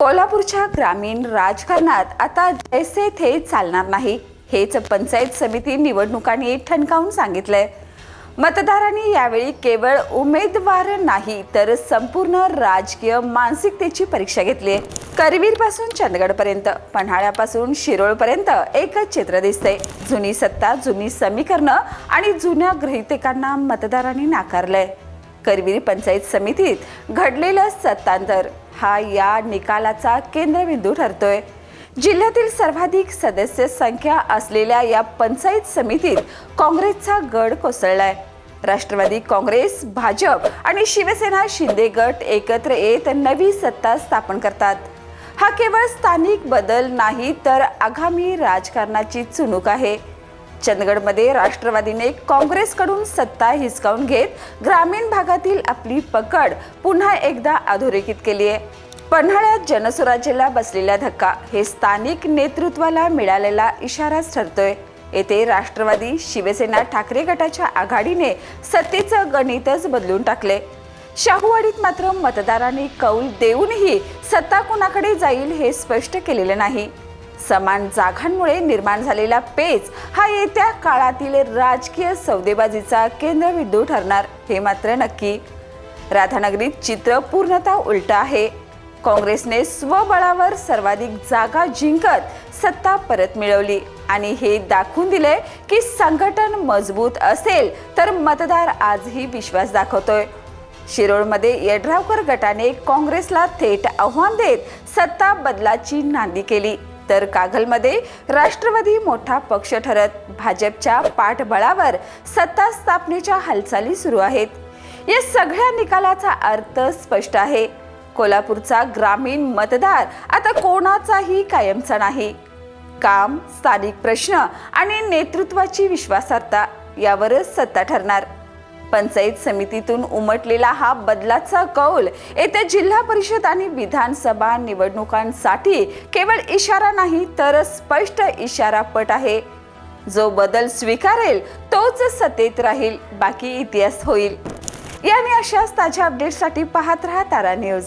कोल्हापूरच्या ग्रामीण राजकारणात आता जैसे थे चालणार नाही, हेच पंचायत समिती निवडणुकांनी ठणकावून सांगितलंय। मतदारांनी यावेळी केवळ उमेदवार नाही तर संपूर्ण राजकीय मानसिकतेची परीक्षा घेतली आहे। करवीरपासून चंदगडपर्यंत, पन्हाळ्यापासून शिरोळपर्यंत एकच चित्र दिसतंय। जुनी सत्ता, जुनी समीकरणं आणि जुन्या गृहीतकांना मतदारांनी नाकारलंय। करवीर पंचायत समितीत घडलेलं सत्तांतर हा या निकालाचा केंद्रबिंदू ठरतोय। जिल्ह्यातील सर्वाधिक सदस्य संख्या असलेल्या या पंचायत समितीत काँग्रेसचा गड कोसळलाय। राष्ट्रवादी काँग्रेस, भाजप आणि शिवसेना शिंदे गट एकत्र येत नवी सत्ता स्थापन करतात। हा केवळ स्थानिक बदल नाही तर आगामी राजकारणाची चुणूक आहे। चंदगडमध्ये राष्ट्रवादीने काँग्रेसकडून सत्ता हिसकावून घेत ग्रामीण भागातील आपली पकड पुन्हा एकदा अधोरेखित केली आहे। पन्हाळ्यात जनसुराज्याला बसलेला धक्का हे स्थानिक नेतृत्वाला मिळालेला इशाराच ठरतोय। येथे राष्ट्रवादी, शिवसेना, ठाकरे गटाच्या आघाडीने सत्तेचं गणितच बदलून टाकले। शाहूवाडीत मात्र मतदारांनी कौल देऊनही सत्ता कुणाकडे जाईल हे स्पष्ट केलेलं नाही। समान जागांमुळे निर्माण झालेला पेच हा येत्या काळातील राजकीय सौदेबाजीचा केंद्रबिंदू ठरणार हे मात्र नक्की। राधानगरीत चित्र पूर्णतः उलट आहे। काँग्रेसने स्वबळावर सर्वाधिक जागा जिंकत सत्ता परत मिळवली आणि हे दाखवून दिले की संघटन मजबूत असेल तर मतदार आजही विश्वास दाखवतोय। शिरोळमध्ये येड्रावकर गटाने काँग्रेसला थेट आव्हान देत सत्ता बदलाची नांदी केली, तर कागलमध्ये राष्ट्रवादी मोठा पक्ष ठरत भाजपच्या पाठबळावर सत्ता स्थापनेच्या हालचाली सुरू आहेत। या सगळ्या निकालाचा अर्थ स्पष्ट आहे। कोल्हापूरचा ग्रामीण मतदार आता कोणाचाही कायमचा नाही। काम, स्थानिक प्रश्न आणि नेतृत्वाची विश्वासार्हता यावरच सत्ता ठरणार। पंचायत समितीतून उमटलेला हा बदलाचा कौल येत्या जिल्हा परिषद आणि विधानसभा निवडणुकांसाठी केवळ इशारा नाही तर स्पष्ट इशारापट आहे। जो बदल स्वीकारेल तोच सत्तेत राहील, बाकी इतिहास होईल। याने अशाच ताज्या अपडेट्ससाठी पाहत रहा तारा न्यूज।